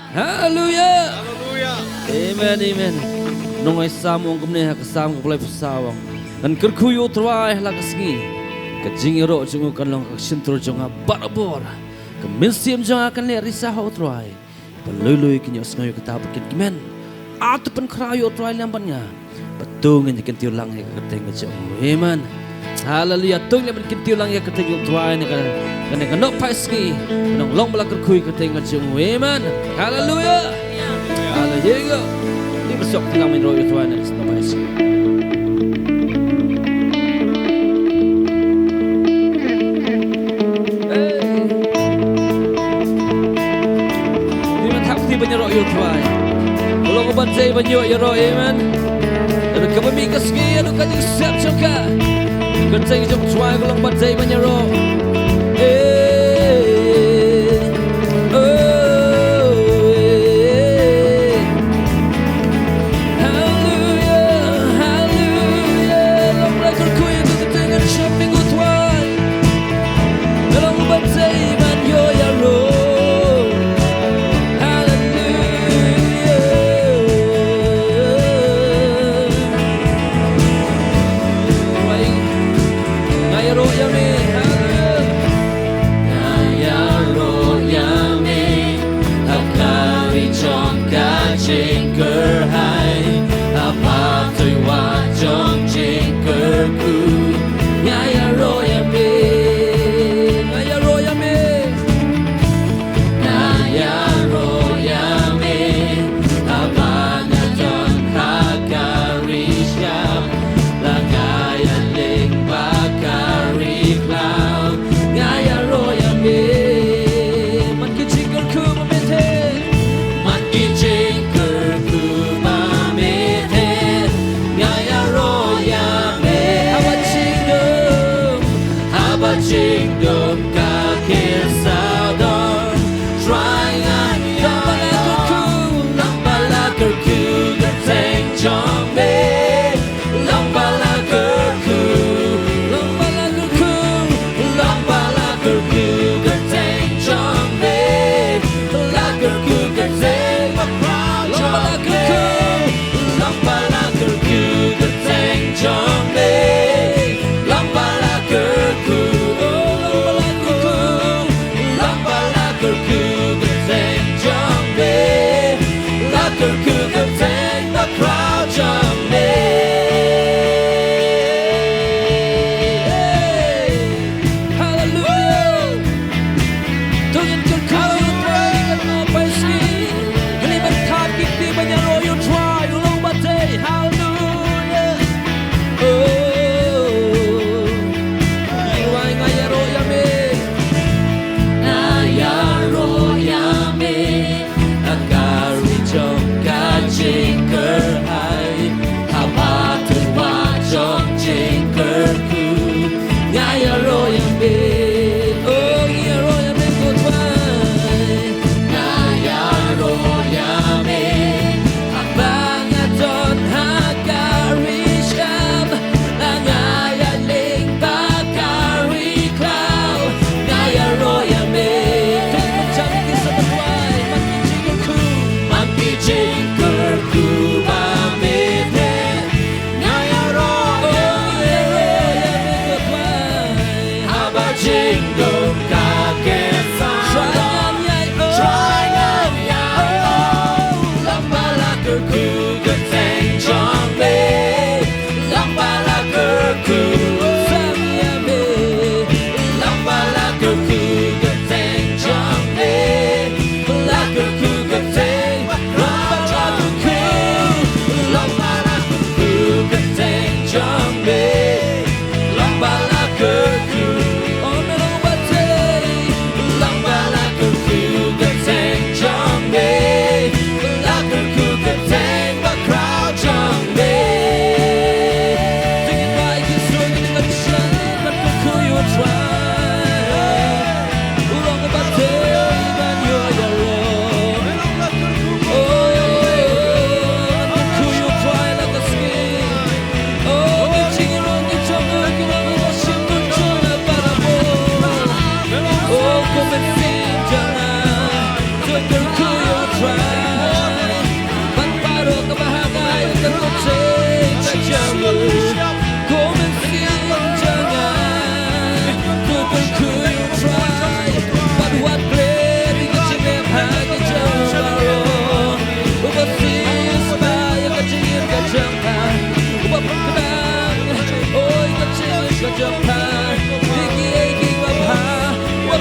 Hallelujah. Hallelujah. Amen, amen. Nung ay samong kumne kasam ko pala pasawang. Nan kerkuyo try la kasngi. Kajingiro jungu kanlong aksintro junga barabor. Kaminsim junga kan le risa ho try. Paluluy kinyo sngoy katapakin kimen. Ato pan krayo try lambannya. Patungin ni kintiyo lang ya kateng jung. Amen. Hallelujah. Tung le man kintiyo lang ya kateng try ni kan kanok paski. Nong long bala kerkuy kateng jung. Amen. Hallelujah. Hallelujah. Ini besok tinggal main royo tuan dan semua paski. Banyak yo tuai, kalau kau bantai banyak yo ro, amen. Dan kau bermikir segi, anu kau jadi siap juga. Bantai jom tuai, kalau bantai banyak ro. Hallelujah, hallelujah. Long lagu ku yang tu tengah shopping ku tuai, kalau bantai banyak yo ro. Hallelujah.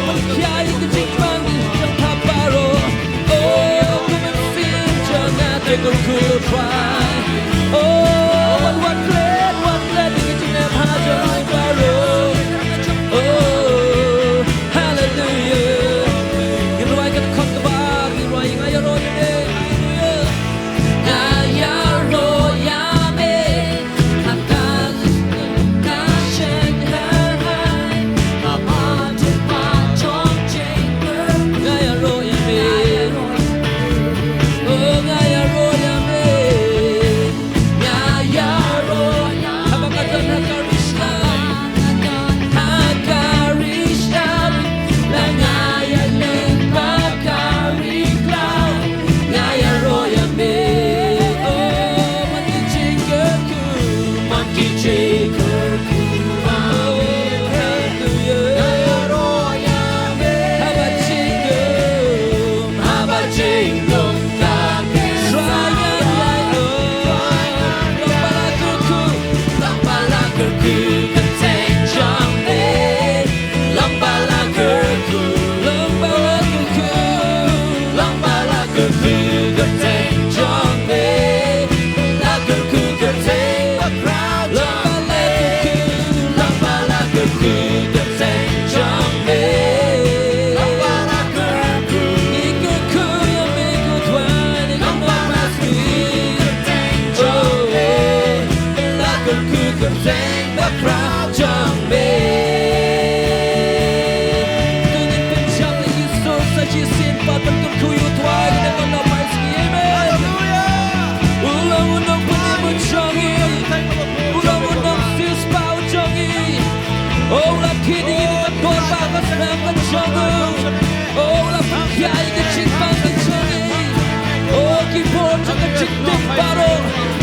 percaya kejimbang yang tabaro. Oh, kumensin jangan tegelku try. Oh, what glad kejimbang hajar baru. Oh, hallelujah. Iruai kan kau kebar, iruai ngaya royame, hallelujah. Ngaya royame, akan kasih hai, apa jumpa jongceng ngaya royame, oh ngaya royame, ngaya royame, apa kata hakarishna, hakarishna, la ngaya lemba kariklau, ngaya royame, oh mankijikerku, mankijikerku, oh hallelujah, ngaya royame, habajingum,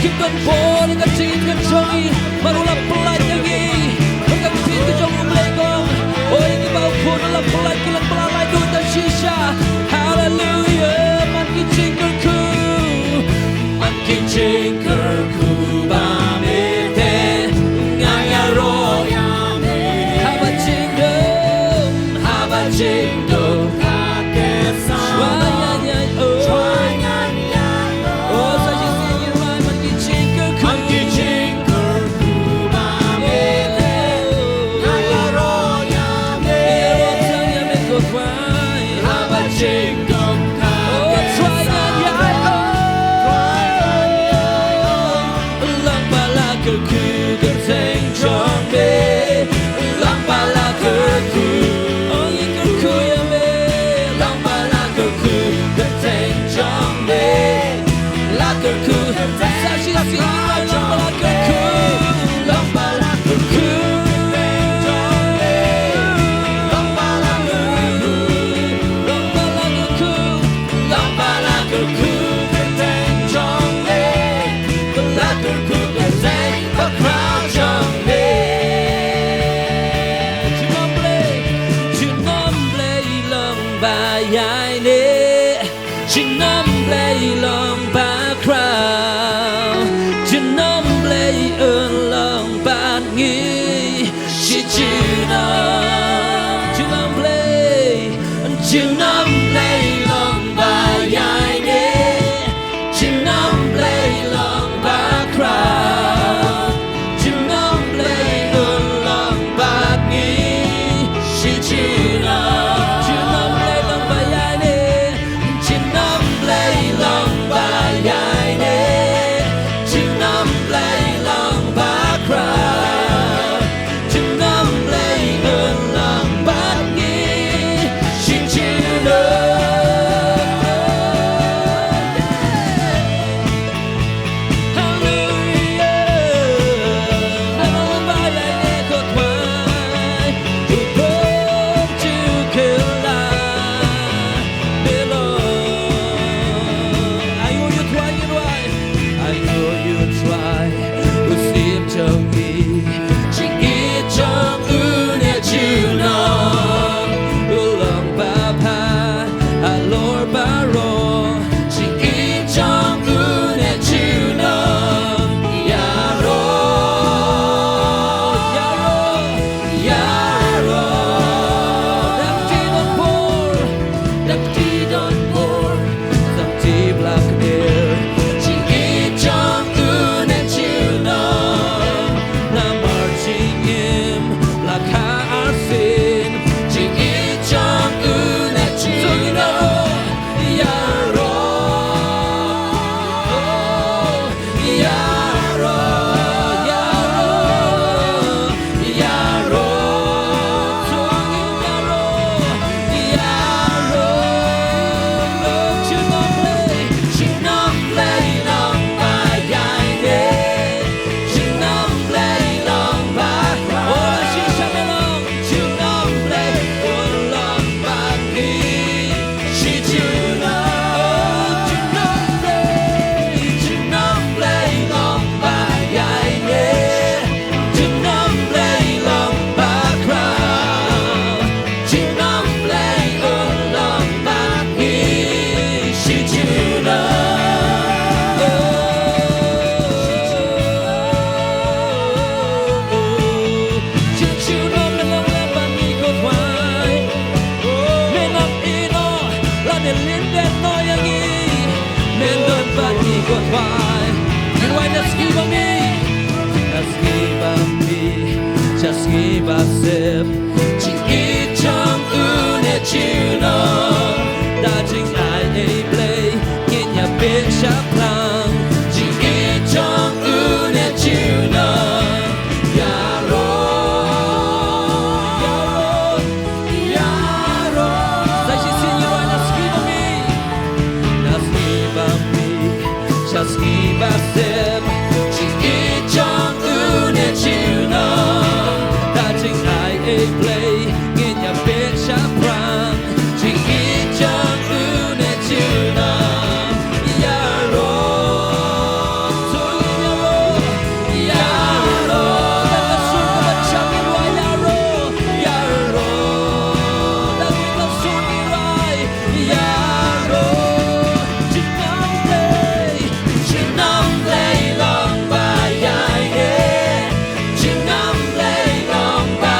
Kita boleh kecil kecongi, barulah pelanjangi. Mengkapit kejong melengkong. Oh ini bau pun adalah pelai kilang pelalai dan shisha. Hallelujah, makin jingkerku, bamete ngaya royame. Habajingdom, swayanya oh. sin Chính ý trong 은혜 주로 야로 야로 야로 야로 종이 야로 Just give us him Chỉ ít trong 은혜 주너 다진 아이의 play 그냥 빛잡랑 Chỉ ít trong 은혜 주너 야로 야로 야로 다시 Señor just give me Just give us him Chỉ ít trong 은혜 주너 play in your bitch up run Chỉ ít trong 은혜 주너 야로 야로 야로 내가 술과 참이와 야로 야로 나기가 술이와 야로 지난 play long by 야에 지난 play long by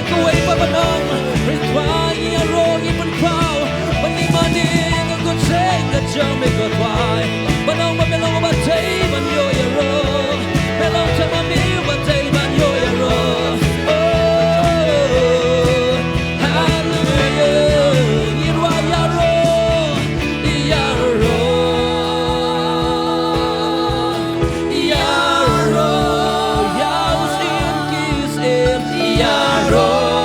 Away from an arm, retrying a road even proud. When the money a good thing that you make a why. But on my mellow, but take on your road. Mellow to my meal, but take on your road. Oh, hallelujah. You are your road, your road, your road. Your sin is in your road.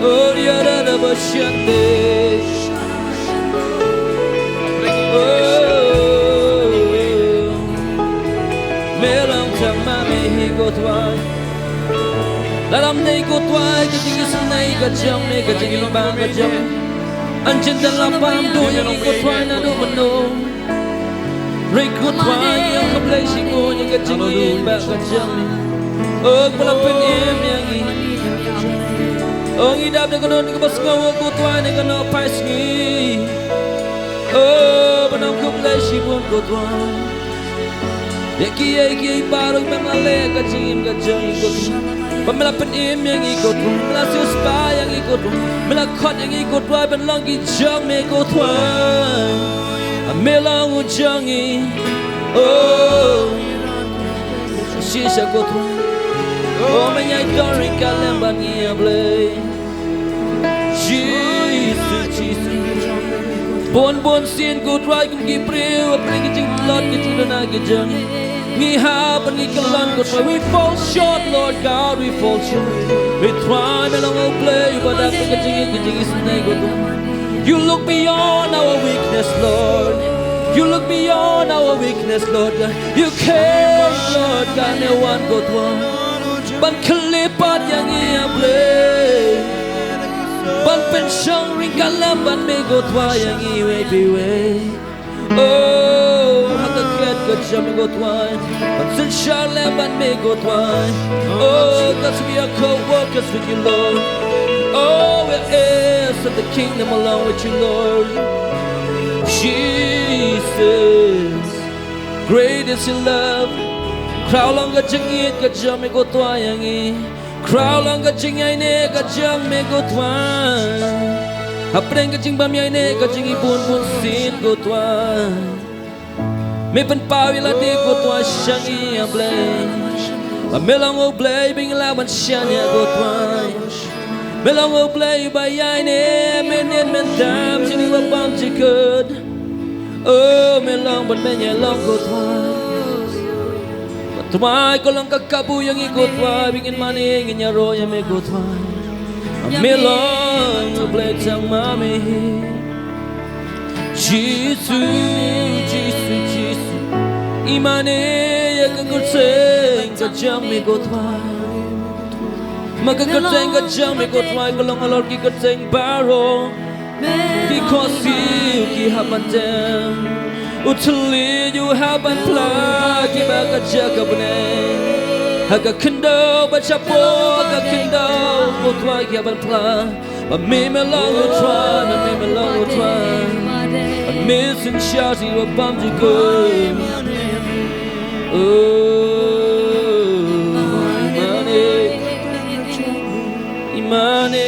Oh yara da bashande Melam tamame hi gotwai Dalam nei gotwai Kajing isanay kajam Nei kajing ilbang kajam Anjin dan lapam Doya ni gotwai na dumano Ray gotwai Yang kablay singo Yang kajing ilbang kajam Oh palapin im yang i Oh idap na kanon Kabas ngawa gotwai Na kano pais ngi Oh panam kablay singo gotwai Yaki barang mengalir kajim ikut, pemelapan im yang ikut, melasius pa yang ikut, melakot yang ikut, belang kijang ikut wan, melang ujangi, oh, sisa ikut wan, oh menyai dari kalian bani ablay, Jesus. Bon sin good right kum gi priu apre gi jing lot gi jing na gi jang ngi ha ban ngi kalan good right we fall short Lord God we fall short we try me long play but that gi jing is nay good you look beyond our weakness Lord you look beyond our weakness Lord God you care Lord God no one good one ban kelipat yang ia play ban pensyang ringkalam ban mego tua yang iwe piwe oh hakaket kejam mego tua ban sensyalam ban mego tua oh cause we are co-workers with you Lord oh we're heirs of the kingdom along with you Lord Jesus great is your love crowd long kejengit kejam mego tua yang i crowd long kajing ai ne kajang me go twan apreng kajing bam ai ne kajing ibun bun sin go twan me pen pawi la de go twan shang i ablay melang o blay bing la ban shan ya go twan melang o blay ba ai ne men dam jing ba bam jikod oh melang ban me nya long go twan Tumay ko lang kakabu yang ikut wa bingin maning inyaro yang ikut wa Amelong blade sang mami Jesus Imane ya kengkutseng kajang ikut wa Magkakatseng kajang ikut wa Kolong alor kikatseng baro Kikosi kihapatem Utuli you haban pla kibaga jaga bene haga kendo bacapo haga kendo utwa haban pla but me melong utwa na me melong utwa I'm missing shouty wa bamji go oh imane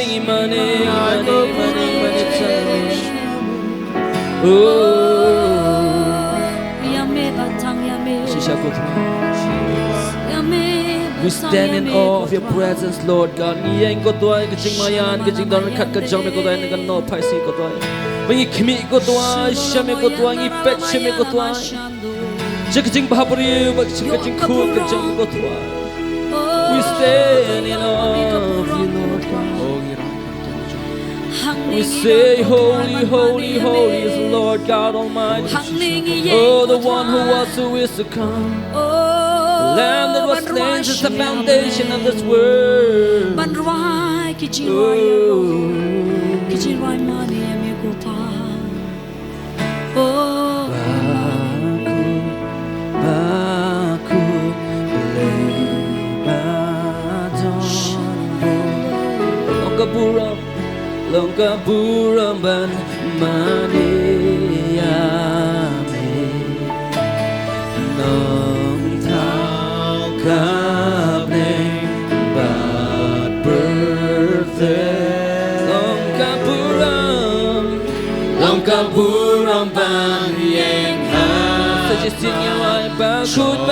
oh we stand in awe of your presence, Lord God. Yang ko tuai kajing mayan, kajing don kat kajang me ko tuai dengan no paisi ko tuai. Mengi kimi ko tuai, shame ko tuai, ngi pet shame ko tuai. Kajing bahabri, kajing cool kajang ko tuai. We stand in awe of you, Lord God. We say, holy, holy, holy is the Lord God Almighty. Oh, the one who was, who is to come. The Lamb that was slain since the foundation of this world. Longkah buramban maniame nong thao kabneng bad birthday longkah buramban yang ha sejatinya wai bakut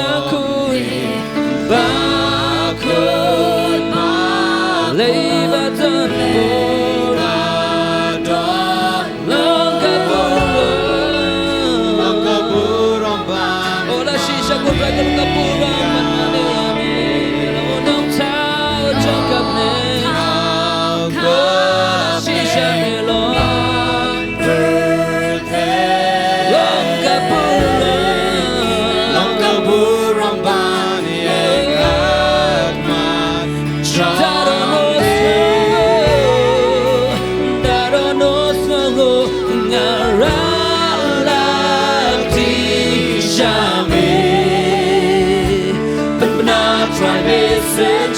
leibatan Go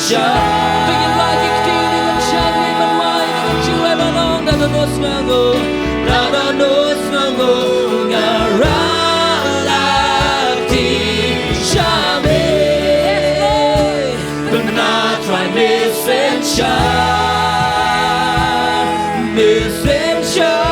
Pengen lagi kini mencari bermain jiwa balong dan terus nganggo ngaralak di Shami. Pernah try missing shot, missing shot.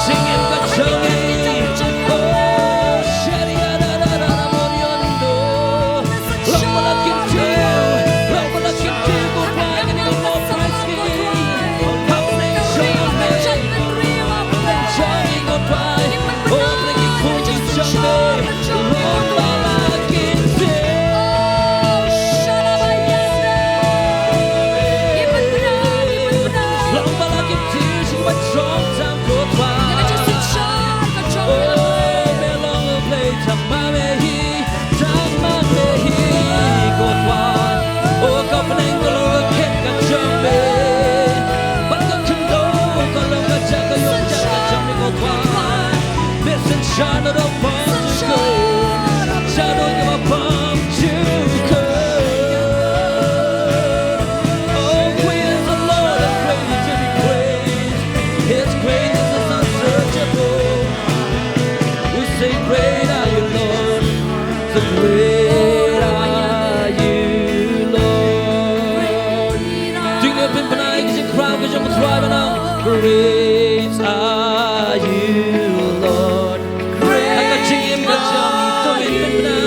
Singing the song. cái trong throai mà nào. Great are you, Lord. Hãy cả chính em cả trong tôi bên na.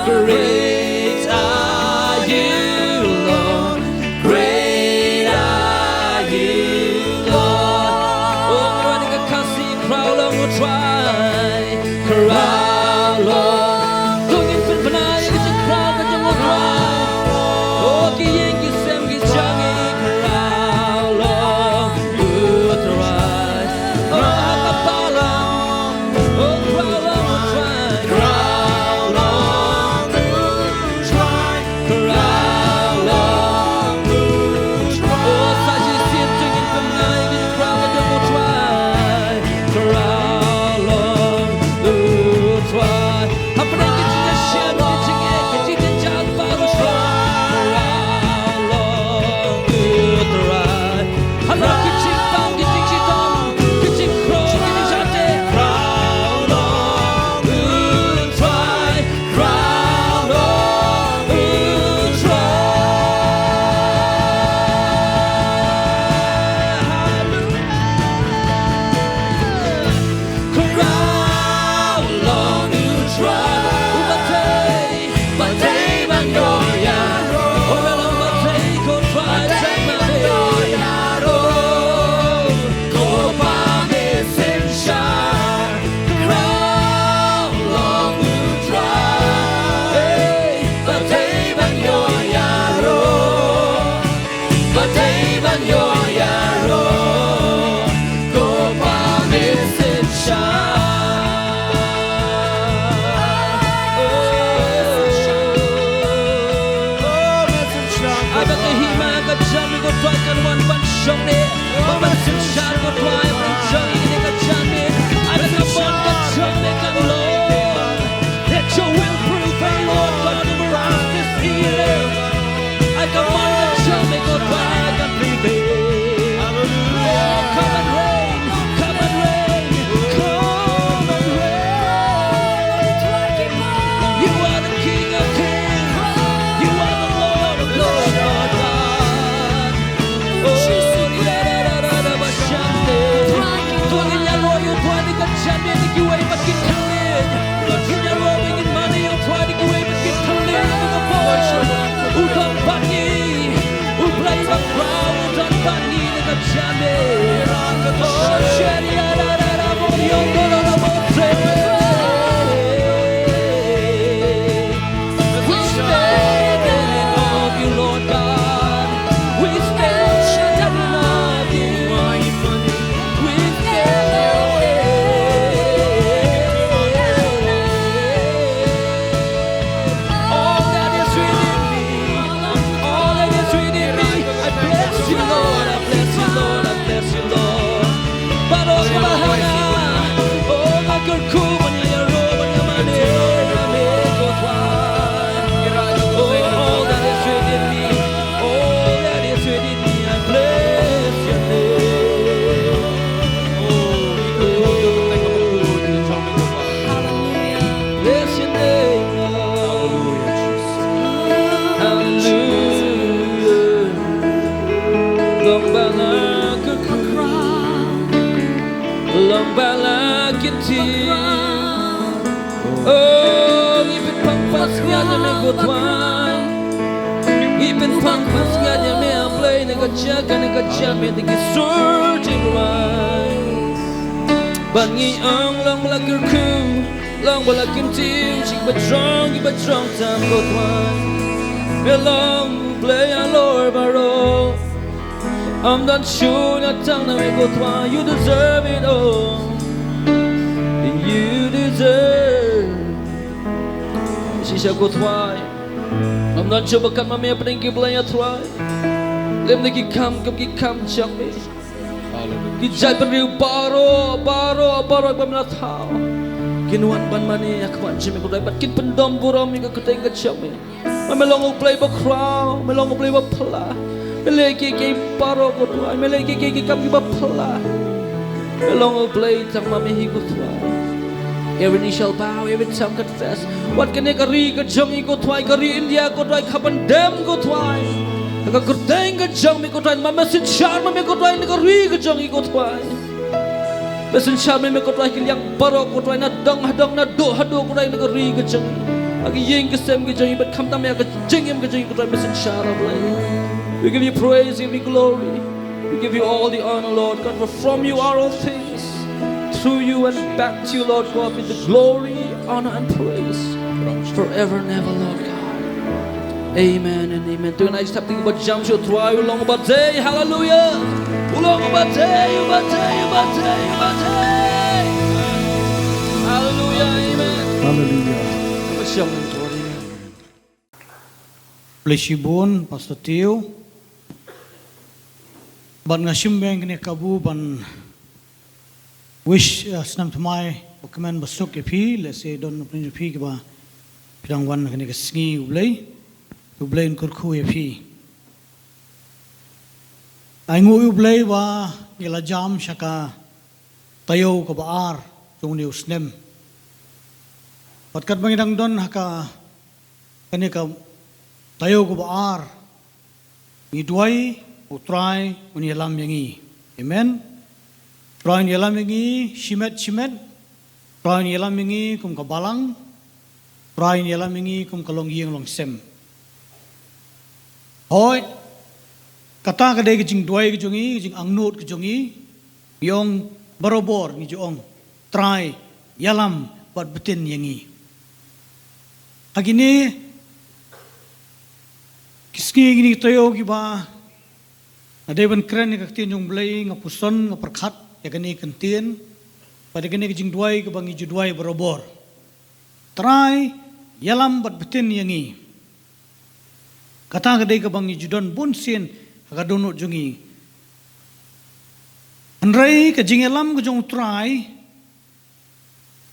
Great are you, Lord. Great are you, Lord. Oh, ngài đi cả kasih crown long của throai, crown long. Tôi in bên na cái trong crown cái trong throai. Oh, cái yên cái xem cái trang cái crown long của throai. Oh, cái ba long, oh crown long của throai, crown long của throai, crown long của throai. Oh, sa chỉ xin tôi in bên na cái crown cái trong throai, crown long của throai. Hãy bên cái chính là xem cái chính cái chính là trang ba của throai, crown long của throai. Hãy bên cái chính bao cái chính chỉ tom cái chính crown cái chính trang thế crown long của throai, crown long của throai. Crown long của throai. Batay man yo yaro. Oh, long batay ko throai sa man yo yaro. Ko pa me sen sha. Crown long của throai. Batay man yo yaro. Batay man yo yaro. Ko pa me sen sha. Ai bắt cái hi ma cái chân mình có toại cái one bắn sông nè, mà bắn sông shan có toại mình chơi này cái chân nè. Ai bắt cái bắn cái chân nè cái Lord, let your will prevail, Lord God over us this evening. Ai cái bắn cái chân nè có toại cái prevail. Oh, come and reign, come and reign, come and reign. You are the King of Kings, you are the Lord of Lords, Lord God. Oh, da-da-da-da-da, bashante. Tuan inya lo yung tuan di kacane di kiway bakit kalin. Inya lo ingin mana yung tuan di kiway bakit kalin. Mga boys, utang bani, uplay bakraw, utang bani di kacane. Oh, shari da-da-da-da, mo yung da-da-da mo we stand in awe of you, Lord God. We stand in awe of you. We all that is within me, all that is within me, I bless you, Lord. I bless you, Lord. I bless you, Lord. Baros kalahana, oh magkurkuman niya roman niya mani, nami ko tuwan. Oh, all that is within me, all that is within me, I bless your name. Bless your name, Lord. Hallelujah. Long balak aku, long balak itu. Oh, ipin pangpasnya na gotwan. Ipin pangpasnya na play na gajaga na gajame na gisurting rise. Bangi ang lang malagirku, lang malakim tim, chik batrong, ibatrong tam gotwan. Melong play a lord baro. I'm not sure that tongue na may gotwan. You deserve it all. You deserve. Shisha gotwan. I'm not sure bakat mamaya peninggi belanya try. Lem lagi kam chang me. Kijay penriu baro pamela thao. Kinuan ban mani akwan chime ko dai bat kin pendom buram mi ka keteng ka chang me. Melong play ba crown, melong play ba pala. Meleki ke baro ko tuai, meleki ke kam ba pala. Melong play tang mami hi ko tuai. Every knee shall bow, every tongue confess. What can I kari ka jong ko tuai, kari India ko tuai, kapan dem ko tuai. Ka kurteng ka jang mi ko try ma mesin char ma mi ko try ni ka ri ka jang i ko try. Mesin char ma mi ko try kiliang baro ko try na dong na do hado ko try ni ka ri ka jang. Agi yeng ka sem ka jang but kam tam ya ka jing em ka jang ko try mesin char ma. We give you praise, we give you glory. We give you all the honor, Lord God, for from you are all things. Through you and back to you, Lord God, with the glory, honor and praise forever and ever, Lord God. Amen and amen. Tuhan ay stop tingin ba jam show try ulong ba day, hallelujah. Ulong ba day, hallelujah, amen. Hallelujah. Kamusyang ng Lord, amen. Bless you, Bon, Pastor Teo. Ban nga simbeng kini kabu ban wish snam tumai dokumen basuk epi let's say don prin epi ba pidang wan kini kesingi ublay in kurku epi aingu ublay wa yala jam shaka tayo ka baar tung ni usnem patkat bangidang don haka kini ka tayo ka baar ngidway utray unyalam yangi. Amen. Try unyalam yangi shimet. Try unyalam yangi kum kabalang. Try unyalam yangi kum kalongyeng longsem. Hoy kata kadai kejing duai kejongi kejing angnut kejongi yong barobor ni jong try yalam bat betin yangi. Agini kiski gini tayo kiba ada ban keren ni kaktin jong belai ngapuson ngaperkat ya kini kentien pada kini kejing duai ke bangi juduai berobor try yalam bat betin yangi kata kadai ke bangi judon bunsin kadonot jongi andrai kejing yalam ke jong try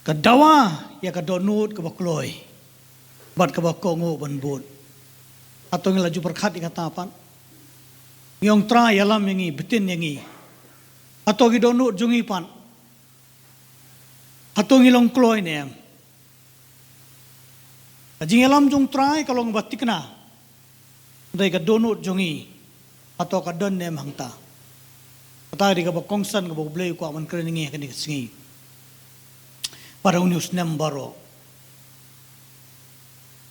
kadawa ya kadonot ke bakloi bat ke bakongo ban bot atau ngelaju perkat kata apa Yang tra yalam yangi betin yangi atau gidonut jungi pan atau ngilong kloy nem ajing yalam jung trai kalau ngebatik na dai ka donut jungi atau ka don nem hangta kata di ka bakongsan ka boblay ko aman kreningi kani singi para unius nem baro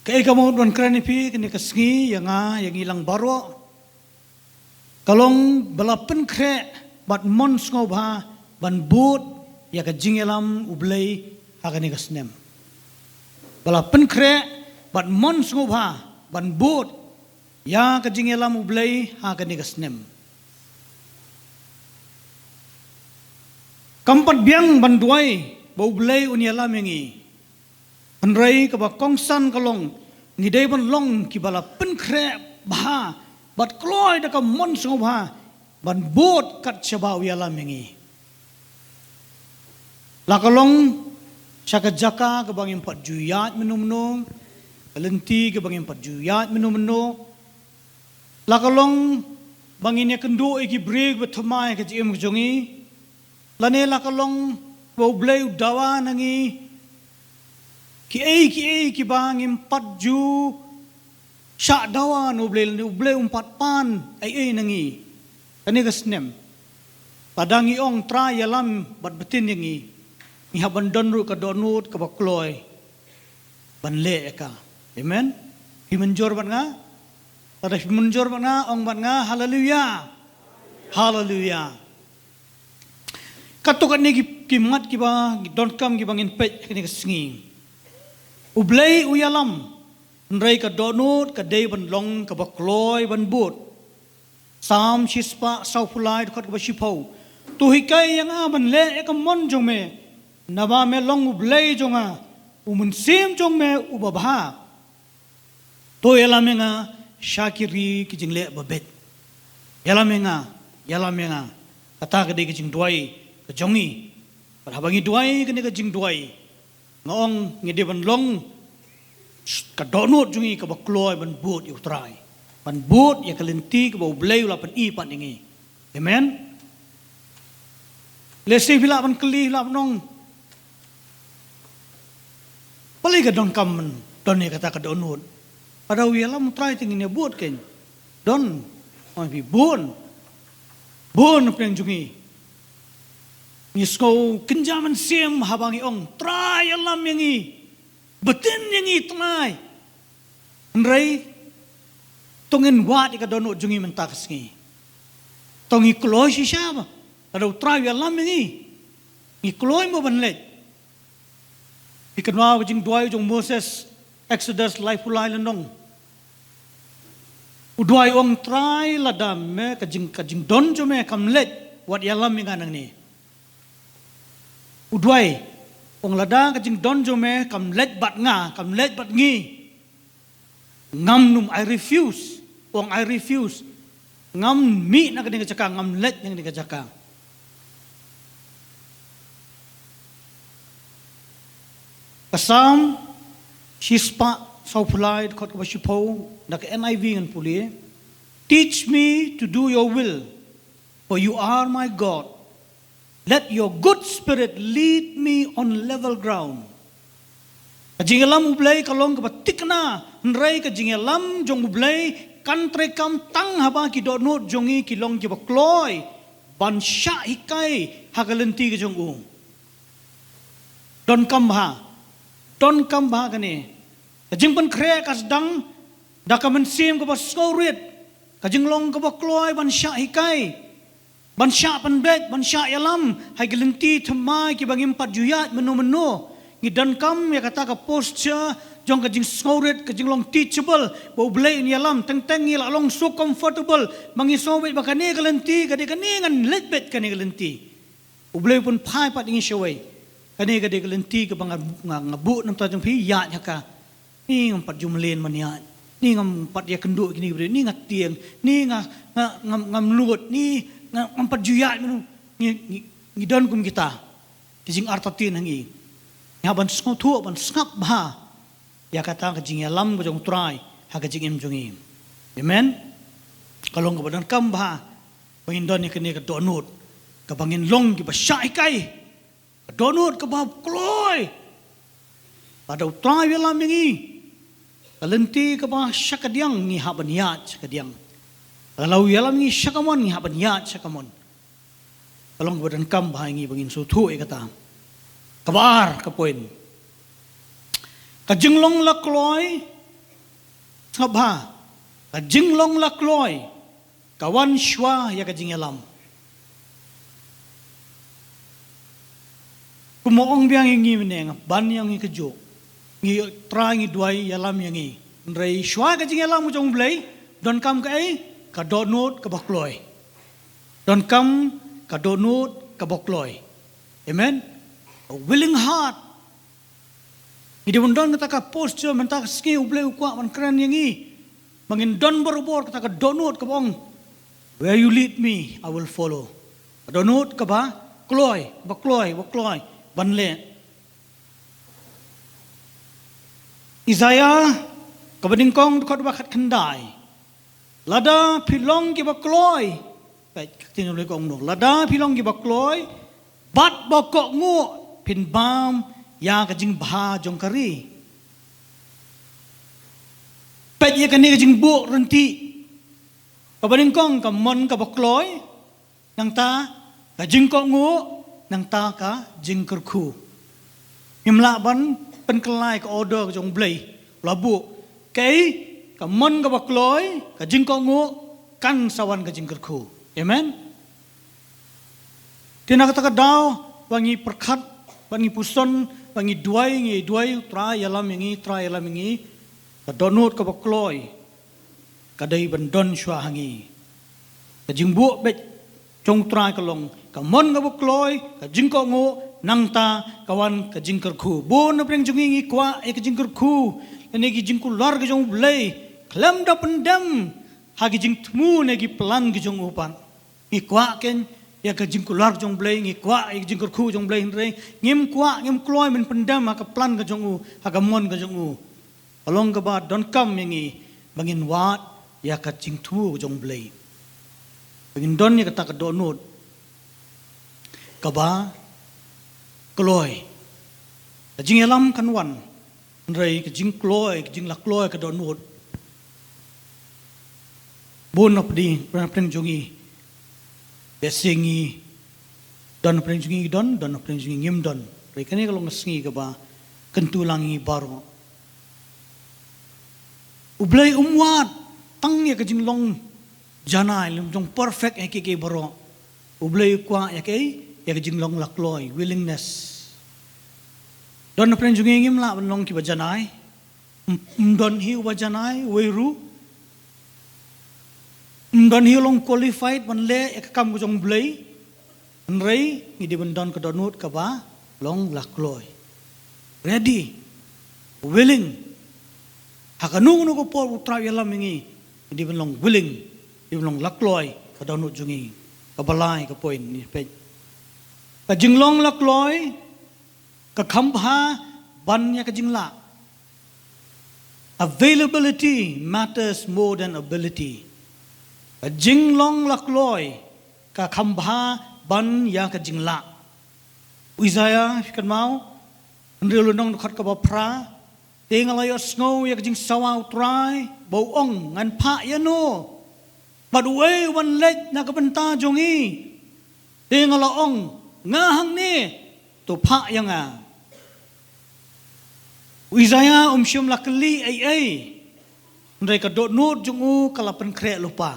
kay ka mo don krenipi kani kasingi yanga yang ilang baro kalong balapen kre bat mons ngobha ban but ya ka jingelam ublay hakani kasnem balapen kre bat mons ngobha ban but ya ka jingelam ublay hakani kasnem kampat biang ban duai ba ublay unyalam yangi anrai ka ba kongsan kalong ngidai ban long ki balapen kre bah bat kloy da ka mon sungha ban bot kat chabaw yalam yangi lakalong syaka jaka ka bangin pat juyat menumno kalenti ka bangin pat juyat menumno lakalong bangin ya kendo iki break bethamai ka jim jongi lane lakalong boblay dawa nangi ki bangin pat ju Syak dawa nublay umpat pan ay nangi kani kasnem padangi ong tra yalam bat betin yangi ni haban donru ka donut ka bakloy banle ka amen himenjor ban nga tada himenjor ban nga ong ban nga haleluya haleluya katukan ni kimat kiba don kam gibangin pet kani kasingi ublay uyalam Nrai ka donut ka day ban long ka bakloy ban but sam shispa saufulai khot ka shipau tu hikai yang aman le ka mon jong me naba me long ublay jonga umun sim jong me ubabha to yalamenga shakiri kijing le babet yalamenga kata ka day kijing duai ka jongi parhabangi duai ka ni ka jing duai ngong ngide ban long kadonot jungi ka bakloy ban but utray ban but ya kalenti ka boblay ula pan ipan ingi amen lesi bila ban keli la nong pali ka don kam don ni kata kadonot pada wiala mutray tingin ya but ken don oi bi bun preng jungi ni sko kenjaman sim habangi ong try alam yangi betin yangi tnai nrei tongin wat ka dono jungi mentak sngi tongi kloi si siapa ada try alam yangi ni kloi mo banlet ikanwa jing duai jong Moses Exodus life ulai landong udwai ong try ladam me kajing don jo me kamlet wat yalam minganang ni udwai ong lada kajing don jo me kamlet bat nga kamlet bat ngi ngam num I refuse ngam mi na kading kajaka ngam let yang dikajaka kasam shispa sau pulai kot ka basipo nak NIV ngan puli teach me to do your will for you are my God. Let your good spirit lead me on level ground. Kajingalam ublay kalong kabatikna nray kajingalam jong ublay kantre kam tang haba ki donot jongi kilong ki bakloy ban sha hikai hagalenti ke jong u. Don kam ha kane. Kajing pan kre kasdang dakamen sim ka baskorit kajinglong ka bakloy ban sha hikai Bansya penbet, bansya yalam, hai gelenti themai ki bangim pat juyat menu ngi dan kam ya kata ka posture jong ka jing scoret ka jing long teachable bo blai ni yalam teng ngi la long so comfortable mangi sobet bakane gelenti ka de kane ngan letbet kane gelenti ublai pun phai pat ngi shawai kane ka de gelenti ka bang ngabu nam ta jong phi ya ka ni ngam pat jumlen maniat ni ngam pat ya kenduk kini ni ngat tiang ni ngam lut ni ngam juyat menu ngi don kum kita kijing artatin hangi ya ban sko thu ban skap ba ya kata kijing yalam jong trai ha kijing im jongi amen kalong ka badan kam ba pangin don ni kene ka donut ka bangin long ki ba shai kai ka donut ka ba kloi pada trai yalam ngi kalenti ka ba syakadiang ni ha ban ya syakadiang kalau yalam ni syakamon ni haban ya syakamon. Kalau badan kam bahangi bangin sutu kata. Kabar ke poin. Kajinglong lakloi sabha. Kajinglong lakloi kawan shwa ya kajing yalam. Kumoong biang ingi meneng ban yang ngi kejo. Ngi trangi duai yalam yang ngi. Nrai shwa kajing yalam ujung blai don kam kai ka donut ka bakloy don kam ka donut ka bakloy amen a willing heart idi don kata ka posture menta ski uble ukwa man kran yangi mangin don borobor kata ka donut ka bong where you lead me I will follow donut ka ba bakloy banle Isaiah kabadingkong kot bakat kendai lada pilong ki bakloi baik tinulai kong no lada pilong ki bakloi bat bokok ngu pin bam ya kajing bah jong kari pet ya kani kajing bu renti kabaning kong kamon ka bakloi nang ta kajing kok ngu nang ta ka jing kerku imla ban penkelai ka order jong blai labu kai kamon ka bakloi ka jingko ngu kan sawan ka jingkerku amen tina kata daw wangi perkat wangi puson wangi duai tra yalam ngi ka donut ka bakloi ka dai bandon shwa hangi ka jingbu bet chong tra ka long kamon ka bakloi ka jingko ngu nangta kawan ka jingkerku bon preng jungi ngi kwa ka jingkerku ene ki jingku lar ka jong blai Kelam da pendam hagi jing temu negi pelan gi jong upan ngi kwa ken ya ka jing kular jong blai ngi kwa i jing kurku jong blai ndre ngim kwa ngim kloi men pendam ka plan ga jong u haga mon ga jong u along ga ba don kam ngi bangin wat ya ka jing tu jong blai bangin don ni ka ta ka donut ka ba kloi jing elam kan wan ndre ka jing kloi ka jing la kloi ka donut bon na pring jungi besingi don pring jungi don pring jungi ngim don rekani kalau ngesengi ka ba kentulangi baro ublay umwat tang ya ka jinglong janai lim jong perfect ya ke baro ublay kwa ya ka jinglong lakloi willingness don pring jungi ngim la long ki ba janai don hi ba janai weiru don hi long qualified ban le ya ka kam ko jong blay Nrei ni di bendon ke donut ke ba long lakloi ready willing hakanu ko por utra yalam ngi di belong willing di belong lakloi ke donut jungi ke balai ke poin ni pe ke jinglong lakloi ke khamha ban ya ke jingla availability matters more than ability ke jinglong lakloi ke khamha ban ya ka jingla Isaiah kan mau ndelo nong khat ka ba pra tengalay snow ya ka jing sawa utrai bau ong ngan pha ya no badue wan let na ka banta jongi tengala ong ngahang ni to pha ya nga Isaiah syum lakli ai ndai ka dot nut jungu kala pen kre lupa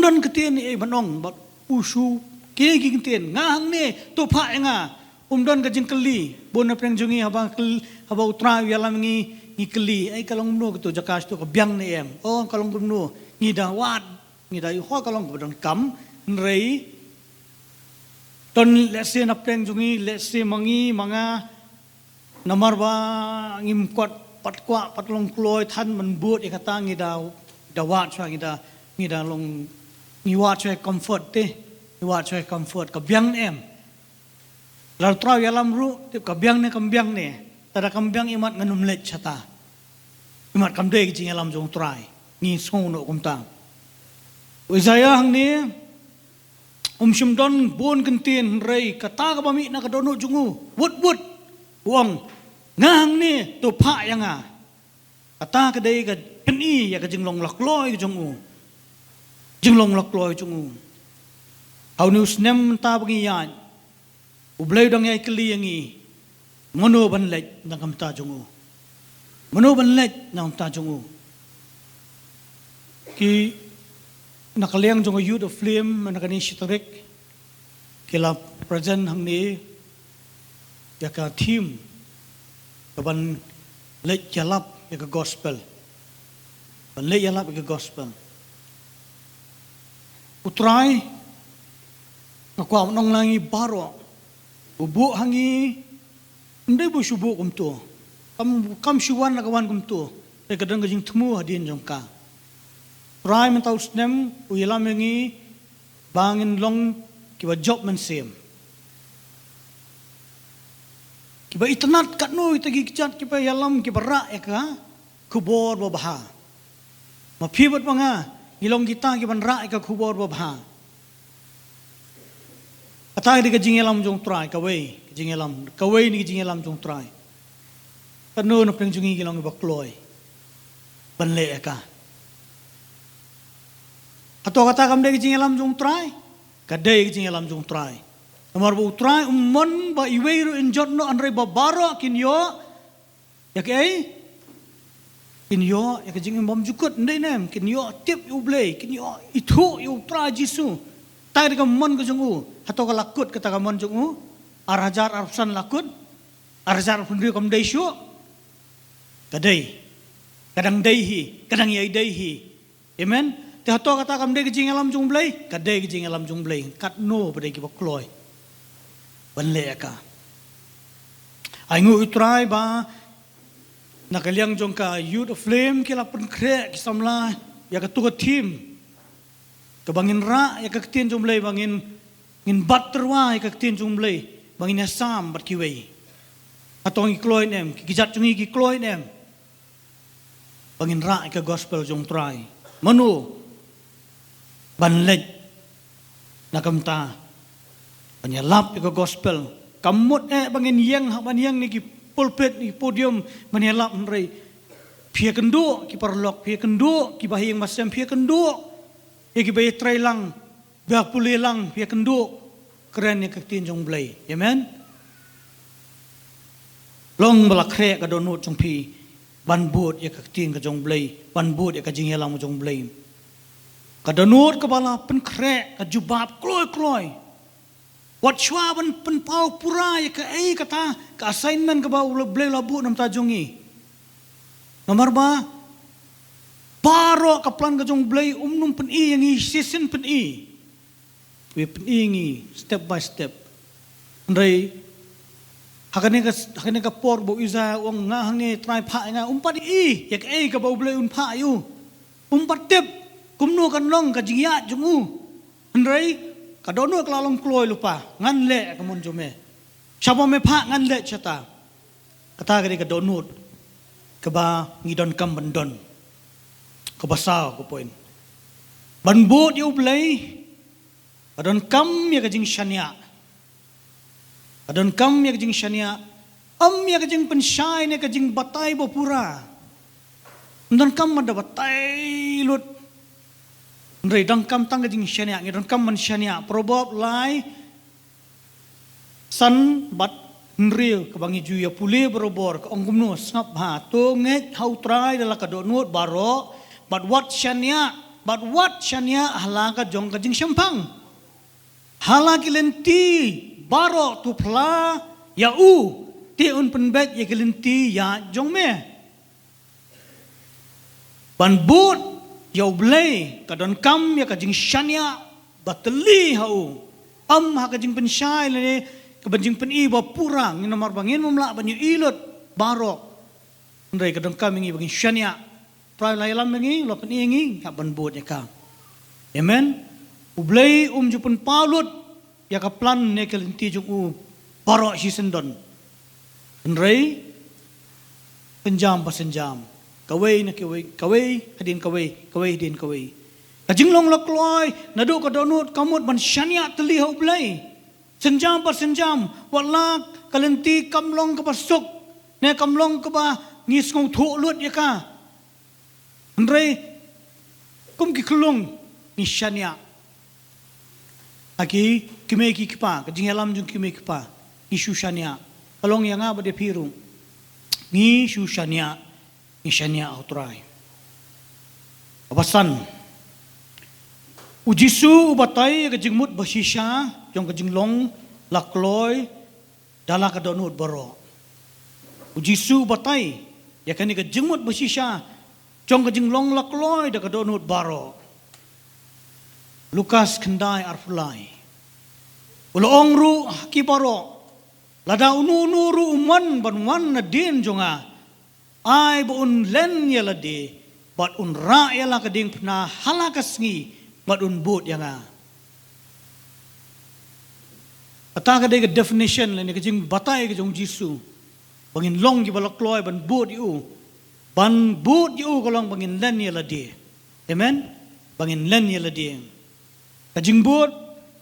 don ketien ai banong usu kini gingtien ngahang ne to pha nga don ka jingkeli bon na preng jungi haba utra yalam ngi keli ai kalong no to jakas to ka byang ne em kalong no ngi da wat ngi da ho kalong ko don kam nrei ton lese na preng jungi lese mangi manga namar ba ngim kwat patkwa patlong kloi than man buat ikata ngi da wat chwa ngi da long ni wat chwe comfort te ni wat chwe comfort ka byang em lar trau yalam ru te ka byang ne tada kambyang imat nganum let chata imat kamde ki yalam jong trai ni song no kumta Isaiah hang ni shim don bon kentin rei kata ka bami na ka dono jungu wut uang ngang ni to pha yanga kata ka dei ka peni ya ka jinglong lakloi jungu jinglong lakloi jungu au news nem ta bagi yan ublay dang yai kli yangi mono ban lek na kam ta jungu mono ban lek na ta jungu ki nakaliang jungu youth of flame nakani shitarik kila present hang ni ya ka team kaban lek jalap ya ka gospel ban lek jalap ya ka gospel utrai ngakwa nong langi baro ubu hangi ndai bu shubu kumto kam shuwan nakawan kumto e kadang gajing temu hadin jongka try mentau snem uyalam yangi bangin long kiba job mensem kiba itanat katno itagi kichat kiba yalam kiba ra eka kubor babaha mapibat mga ilong kita kiban ra eka kubor babaha kata di kajing elam jong try kawai ni kajing elam jong try kanu na pengjungi kilong ibakloy banle eka atau kata kam de kajing elam jong try kadai kajing elam jong try amar bu try umon ba iweiru injot no anre babaro kinyo yakai kinyo ya kajing bom jukut ndai nem kinyo tip ublay kinyo itu yu try jisu tai ka mon ko jungu hato ka lakut kata ka mon jungu arajar arsan lakut arajar fundri kam dai shu kadai kadang dai kadang yai dai amen te hato kata kam dai kijing alam jung blai kadai kijing alam jung blai kat no badai ki bakloi banle ka aingu utrai ba nakaliang jong ka youth of flame kila pen kre kisamla ya ka tu team kabangin ra ya kaktin jumlay bangin ngin batterwa ya kaktin jumlay bangin asam bat kiway atong ikloy nem kijat jungi ikloy nem bangin ra ya gospel jong try manu banlej nakamta banyalap ya gospel kamut bangin yang ni ki pulpit ni podium banyalap nrei Pia kenduk ki parlok, pia kenduk ki bahing masam, pia kenduk ya ki bayi trai lang, biar pulih lang, pia kenduk keren ya ketin jong belai, amen. Long balak krek ka donut jong pi, ban bud ya ketin ka jong belai, ban bud ya ka jing yalang jong belai. Ka donut ka bala pen krek ka jubab kloy. Wat shwa ban pen pau pura ya ka kata ka assignment ka ba belai labu nam ta jongi. Nomor ba, baro kaplan ka jong belai umnum pen yang i season pen i. We pen ngi step by step. Andai hakane ka por bo iza wong nga hangne try pha nga umpat i yak ka ba belai un pha yu. Umpat tep kumno kan long ka jingya jungu. Andai ka dono ka lalong kloy lupa ngan le ka mon jome. Siapa me pha ngan le chata. Kata ka donut. Keba ngidon kam bandon kebasau ko poin banbut yu blai adon kam ya kajing syania adon kam ya kajing syania ya kajing pensyai ne kajing batai bopura adon kam ada batai lut ndrei dong kam tang kajing syania ngidon kam man syania probob lai san bat Nril kebangi juya pulih berobor ke ongkumno sngap ha to nget hau trai dala ka donut baro but what syania hala ka jong ka jing syampang hala kilenti baro tu pla ya u ti un penbet ya kilenti ya jong me ban but ya blai ka don kam ya ka jing syania bateli hau ha ka jing pensyai le kebanjing pen iba purang ni nomor bangin memlak banyu ilut barok ndai kadang kami ngi bangin syania prai lailam ngi lo pen ngi ban bot ya ka amen ublai jupun palut ya ka plan ne kelenti jung barok si sendon ndai penjam pasenjam kawai na kawai hadin kawai din kawai kajing long lokloi nadu ka donut kamut ban syania teli ublai senjam per senjam wala kalenti kamlong ke pasuk ne kamlong ke ba ngis ngong thu lut ya ka ndrei kum ki klung ni syania aki kime ki kipa kajing alam jung kime kipa ni syania kalong yang aba de pirung ni syania autrai abasan ujisu ubatai kajing mut basisha jong kajing long lakloi dala ka donut baro ujisu batai ya kani kajing mut basisha jong kajing long lakloi da ka donut baro Lukas kendai arfulai uloong ru ki baro lada unu ru umwan banwan na din jonga ai bo un len ya lade bat un ra ya la kading pna halakas ngi bat un bot yanga Ataka de definition le ne kajing batai ke jong Jisu bangin long gi balak loy ban bot yu kolong bangin len ya lade amen bangin len ya lade kajing bot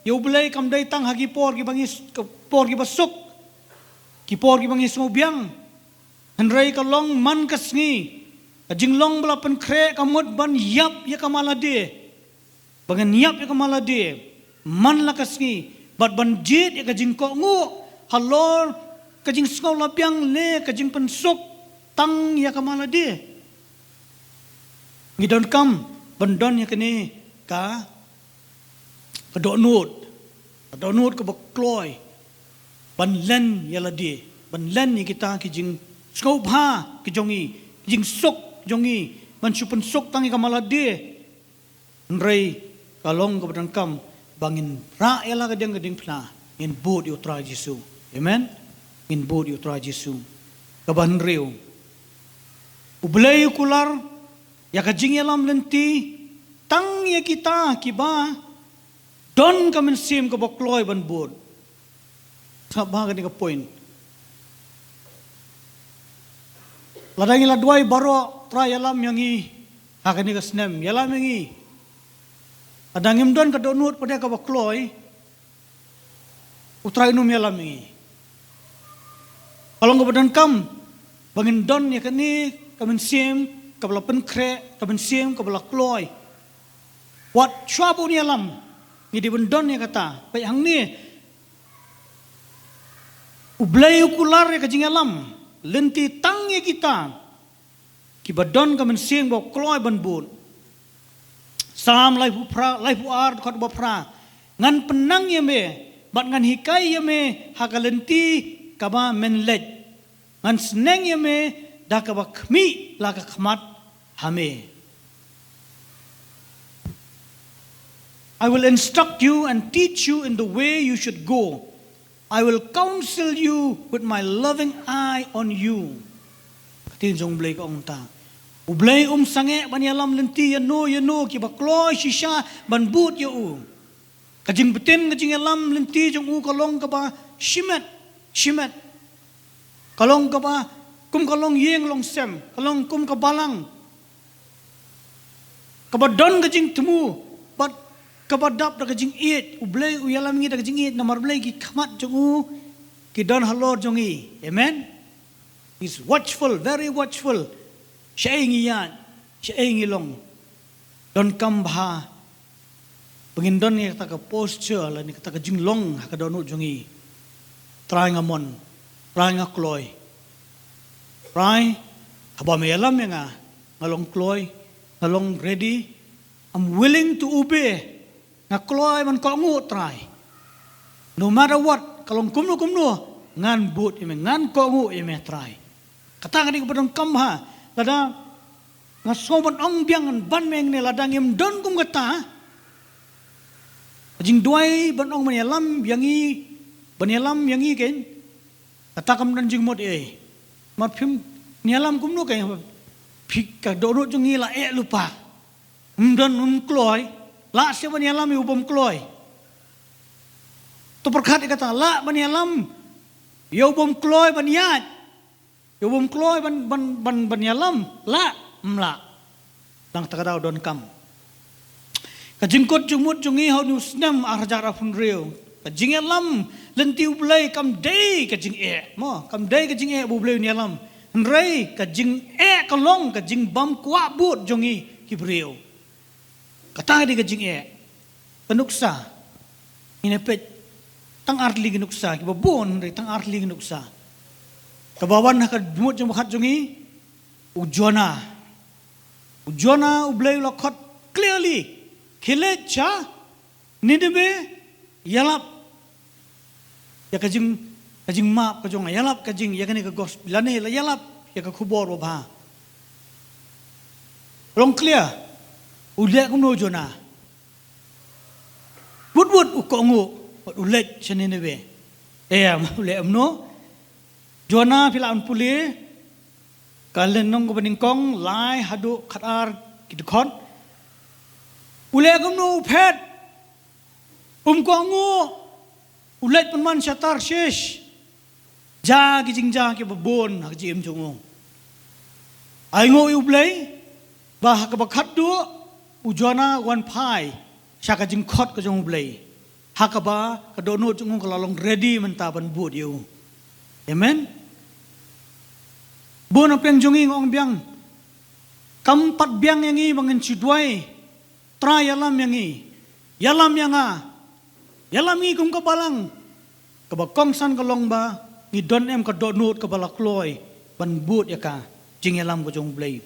yu belai kam dai tang hagi por gi bangis por gi basuk ki por gi bangis mobiang henrai kolong man kasngi kajing long bala pen kre kamut ban yap ya kamalade bangin yap ya kamalade man la kasngi bat banjit ya kajing ko ngu halor kajing skol lapiang le kajing pensuk tang ya kamalade ngidon kam bandon ya kene ka donut ke bakloi ban len ya lade ban len ni kita kijing skop ha kijongi kijing sok jongi ban su pensuk tang ya kamalade nrei kalong ke badang kam bangin ra ela kadang pla in bod yu tra Jesu amen in bod yu tra Jesu kaban reu ublay kular ya kajing yalam lenti tang ya kita kiba don kamen sim ka bakloy ban bod sa baga ni ka point ladang ila duai baro tra yalam yangi hakani ka snem yalam yangi adang imdon ka donut pada ka bakloy utrai num yalam ini kalau ngabadan kam bangin don ya kani kamen sim kabla penkre kaben sim kabla kloy wat swabu ni alam ngidi bendon ya kata pai hang ni ublay ukular ya kajing alam lenti tang ya kita kibadon kamen sim bo kloy ban bun sam lai pu ar khot bo pra ngan penang ya me bat ngan hikai ya me hakalenti kaba menlet ngan seneng ya me dah kaba khmi la ka khmat hame. I will instruct you and teach you in the way you should go. I will counsel you with my loving eye on you. Katin jong blay ka ong ta. Ublay sange banyalam lenti yano ki bakloy shisha ban but yo. Kajing betin kajing alam lenti jong kalong ka ba shimet. Kalong ka ba kum kalong yeng long sem, kalong kum ka balang. Kabadon kajing temu bat kabadap da kajing it ublay uyalam ngi da kajing it namar blay ki khamat jong ki don halor jong i. Amen. He's watchful, very watchful. Siya yan, siya long. Don kambha. Pengindon ni kata ka posture la ni kata ka jinglong ha ka dono jongi. Try nga mon, try nga kloy. Try haba may alam nga ngalong kloy, ngalong ready. I'm willing to obey. Nga kloy man ko ngu try. No matter what, kalong kumno ngan but ime ngan ko ngu ime try. Kata ka ni kepadang kambha lada nga soban ong biangan ban meng ne lada ngim don kum kata jing duai ban ong banyalam yangi ken kata kam dan jing mod mat phim nialam kum no kai phik ka do no jung la lupa don kloy la se banyalam yu bom kloy to perkhat kata la banyalam yu bom kloy banyat yo bom kloy ban yalam la mla dang takadaw don kam kajingkot jumut jungi hau nu snam arjara fun reu kajing yalam lenti ublay kam dei kajing mo kam dei kajing bu blay ni yalam rei kajing kalong kajing bam kwa but jungi kibreu kata di kajing penuksa inepet tang arli ginuksa kibabon rei tang arli ginuksa kabawan hakadmut jong bakat jongi ujona ublay lakot clearly khilet cha nidebe yalap ya kajing map kajong yalap kajing ya kani ka gos lane la yalap ya ka khubor ba long clear ulek kuno jona wut ukongu ulek chanenebe ulek amno Jona filaan puli kalen nong ko beningkong lai hadu khatar kidkhon ule gumno phet kongu ulet penman syatar shesh ja gijing ja ke babon hak jim jongo ai ngo ublei bah ka bakhat du ujona wan phai syaka jing khot ka jong ublei hakaba ka dono jongo kalalong ready mentaban bud you. Amen. Bon apeng jongi ngong biang kampat biang yangi bangen chidwai tra yalam yangi yalam ngi kum kabalang kabakong san kalong ba ngi don em ka donut kabalak loy ban but ya ka jing yalam ko jong blay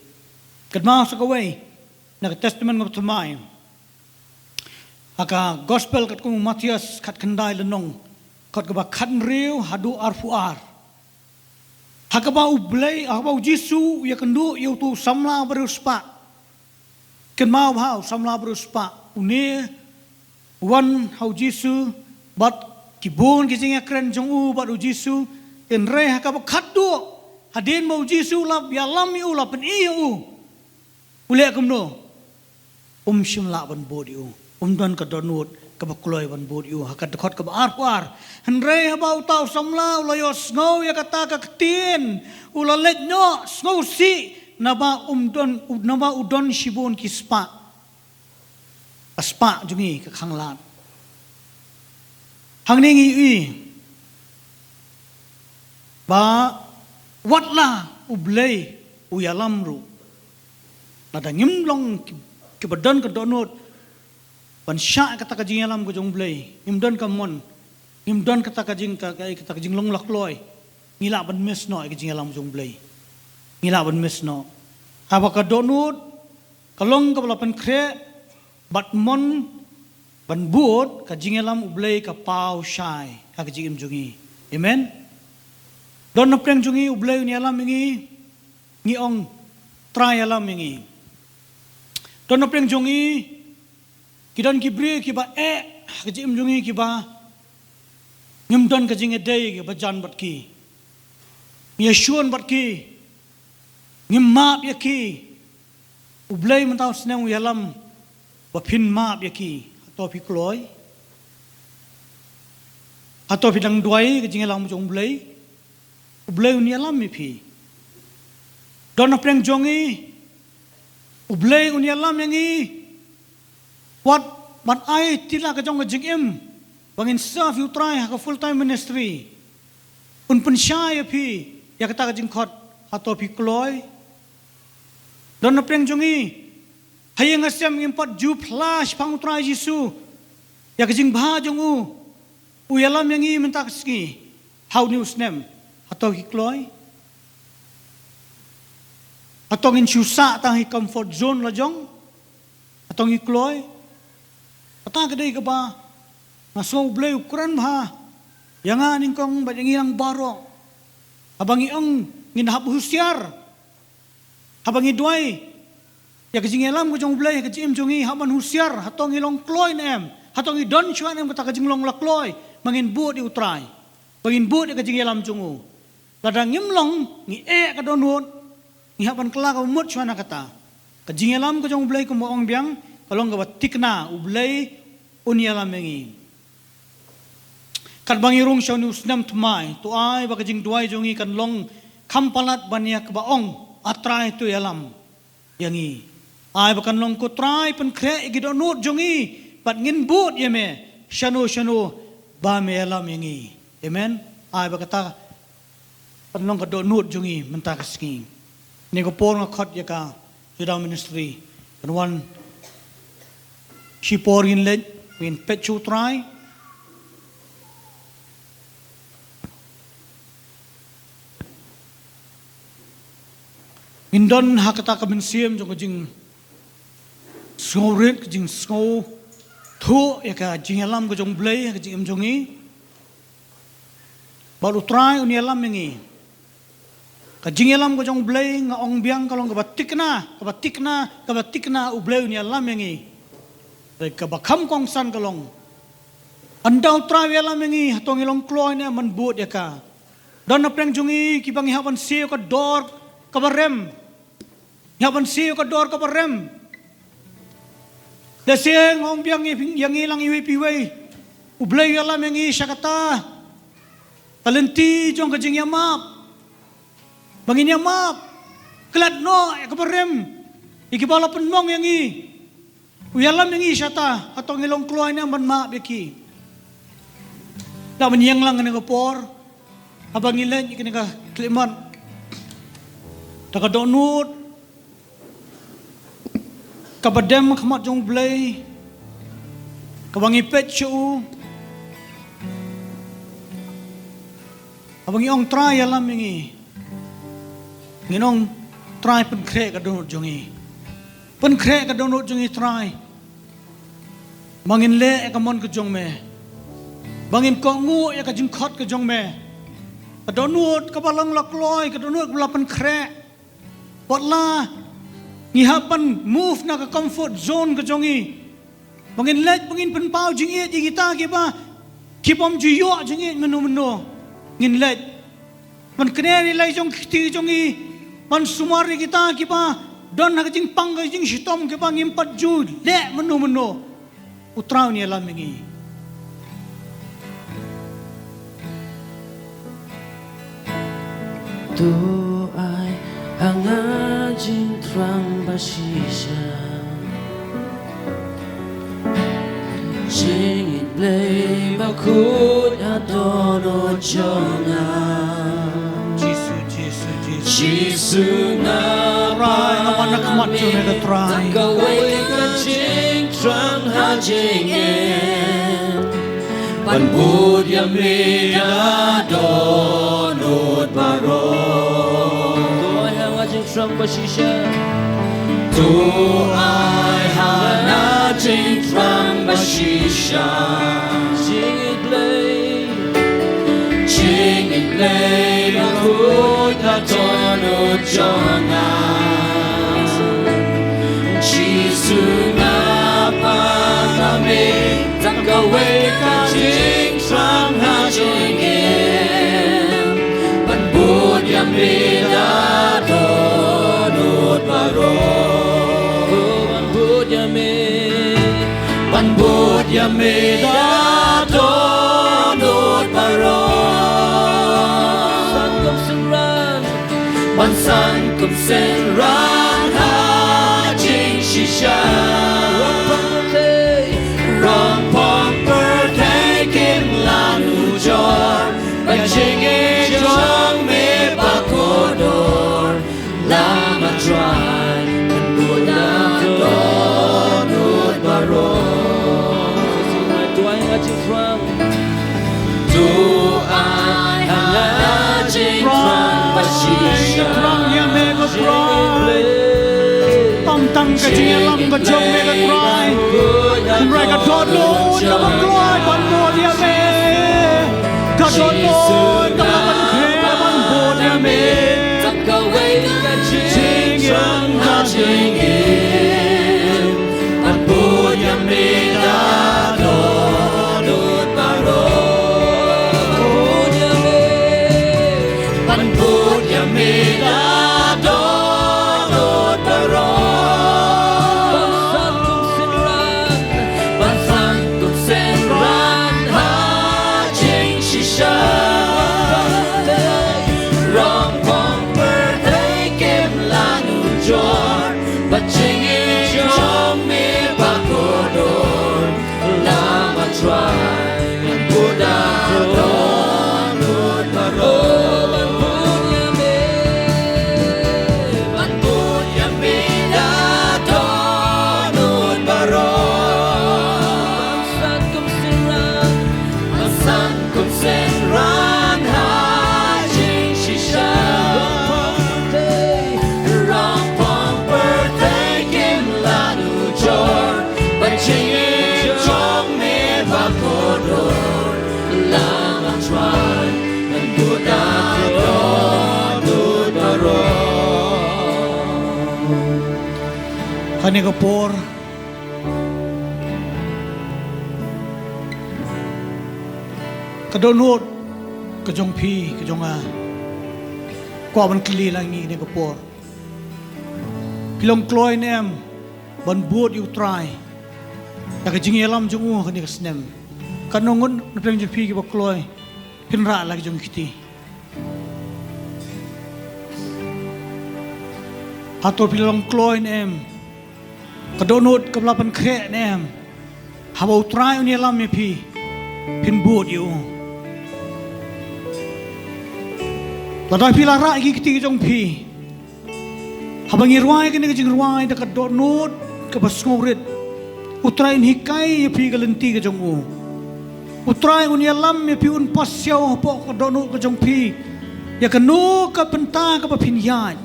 kadma sa kaway na testament ng tumay aka gospel kat kung Matias kat kanday lenong kat ka khat riu hadu arfuar hakaba ublay hakaba Jisu ya kendu yu tu samla beruspa ken mau hau samla beruspa une wan hau Jisu bat kibun kijing akren jong u bat Jisu ken re hakaba khaddu hadin mau Jisu lap ya lam yu lap pen iu ule kumno shimla ban bodiu don ka donut kabakloy ban bodiu hakat khot ka arpar henre habau tau samla ulayos ngau ya kata ka ketin ulalet nyo ngau si naba udon shibun ki spa aspa jungi ka khanglan hangningi i ba watla ublay uyalamru Lada ngimlong kibadon ka donut. Ban sya kata kajing alam ko jong blay. Ngimdon ka mon. Ngimdon kata kajing long lakloy. Ngila ban mes no kajing alam jong blay. Ngila ban mes no. Haba ka donut kalong ka balapan kre bat mon ban buot kajing alam ublay ka pau syai kajing jungi. Amen. Don na preng jungi ublay ni alam ingi ngiong try alam ingi. Don na preng jungi kidan kibri kiba kajing jungi kiba ngimdon kajing edai kiba jan bat ki. Yeshua bat ki. Ngimap yaki ublay mentaw senang uyalam wapin map yaki atau pikloy atau pidang duai kejing alam jong ublay unialam mipi don apreng jongi ublay unialam yangi wat ai tila kejong kejing im bangin serve you try ka full time ministry un pensyai pi ya kata kejing khot atau pikloy don apreng jongi hayang asyam ngimpat ju flash pangutra Yesu ya kejing bah jongu uyalam yangi mentak ski how news nem atau hikloy atau ngin syusa tahi comfort zone lajong atau ngikloy atau kedai ke ba ngaso blay ukuran bah yang aning kong badangilang baro abang iong ngin hab husyar habangi duai ya kejing elam ko jong blay kejim jongi haban husyar hatong ilong kloy nem hatong idon chuan em kata kejing long lakloy mangin buot di utrai mangin buot di kejing elam jongu ladang ngimlong ngi ka donut ngi haban kela ka mut chuan kata kejing elam ko jong blay ko moong biang kalong ka batikna ublay uni elam mengi kat bangirung syau ni usnam tmai tu ai ba kejing duai jongi kan long kampalat baniak baong atrai tu yalam yangi ai bakan long ko try pen kre gidonut jongi pat ngin but yeme shanu ba me yalam yangi amen ai bakata pan long ka donut jongi menta kaski ne ko por nga khot yaka yudang ministry kan wan shi por in let win pet chu try Indon hakata ka bensiam jong kajing sngorit kajing sngau thu ya ka jing alam ka jong blay ka jing jongi baru try uni alam ngi ka jing alam ka jong blay nga ong biang kalong ka batikna ublay uni alam ngi ka bakam kong san kalong andau try alam ngi hatong ilong kloy ne man buot ya ka don na preng jongi kibang haban seo ka dor ka barem Yaban siyo ka dor ka parem. Dasing ong biang yang ilang iwi piway. Ublay alam yang isya kata. Talenti jong kajing yamap. Bangin yamap. Kelat no ka parem. Ikibala penmong yang i. Uyalam yang isya ta. Atong ilong kluay na man maap yaki. Daman yang lang nga por. Abang ilan ikan nga kliman. Takadonut. Kabadem kamat jong blay kabangi petsu abangi ong try alam ngi nginong try pen kre ka donut jongi pen kre ka donut jongi try bangin le ka mon ka jong me bangin ko ngu ya ka jing khot ka jong me ka donut ka balang lakloy ka donut bula pen kre potla ngihapan move na ka comfort zone ka jongi bangin let bangin penpau jingi di kita kiba kipom juyo jingi menu ngin let man kene lai jong ti jongi man sumar kita kiba don na jing pang jing sitom kiba ngimpat ju le menu utrau ni alam ngi tu ai angajing trang basisha singit play bakut adono jonga Jesus Jisu na nak mat jo me ka try ka wei ka ching trang ha jing em ban bud ya me da do nut baro do ai ha jing trang ba shisha do ai ha na jing trang ba shisha jing it play ba hui ka to nut jonga Giêsu na pa na me tang ka we ka jing sang ha jing em ban bud ya me da do nut baro ban bud ya me da do nut baro san kum sen ran ban san kum sen ran ha Shisha Rong pong per thay kim lan u jor Ba ching e chong me ba kodor La ma try Ban bu na do nut baro Do I ha jing trang Do I ha jing trang ba shisha Trang ya me ka try Tang ka jing lam ka jong me ka try Kun rai ka don no ka ba gloy ban bo dia me Ka don no ka ba ban khe ban bo dia me Tang ka wei ka jing trang ha jing em Ban bo dia me da do nut baro Ban bo dia me da do nut baro But ching it chong me ba kodor la ma try and put out nut baro ban put ya me da do nut baro san kum sen ran ha jing shisha Ching it chong me ba kodor la ma try and put out nut baro Kani ka por Ka don nut ka jong phi ka jong a Kwa ban kli lang ni ne ka por Pilong kloy nem ban buot you try Ta ka jing elam jong u kani ka snem Kanongon na peng jong phi ki ba kloy Pinra lagi jong kiti Hator pilong kloy nem Kadonot kablapan kre nem Habau try uni elam me phi Pin buot you Ladai pila ra ki kiti jong phi Habang irwai kani ka jing irwai Da kadonot ka basngawrit Utray hikai ya pi galenti ka jong u Utray uni alam ya pi un pasyaw po ka dono ka jong pi Ya kanu ka penta ka pa pinyay